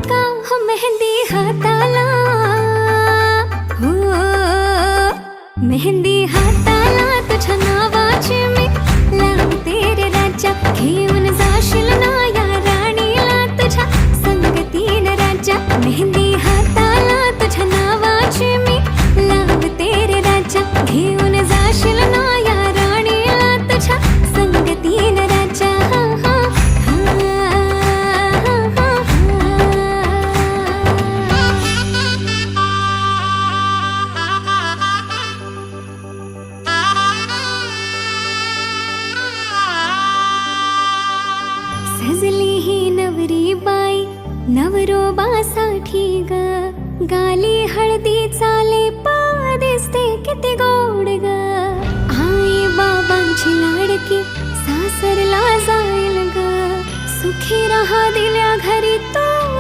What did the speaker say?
का हो मेहंदी हाताला, हो मेहंदी हाताला तुझ्या नावाची मी लावते रे राजा. घेऊन जाशील ना या राणीला तुझ्या संगतीन राजा. मेहंदी हाताला तुझ्या नावाची मी लावते रे राजा. घेऊन जाशील ना या राणीला तुझ्या संगतीन राजा. सजली ही नवरी बाई नवरोबासाठी ग. गाली हळदी चाले पा दिसते किती गोड ग. आई बाबांची लाडकी सासरला जाईल ग. सुखी राहा दिल्या घरी तो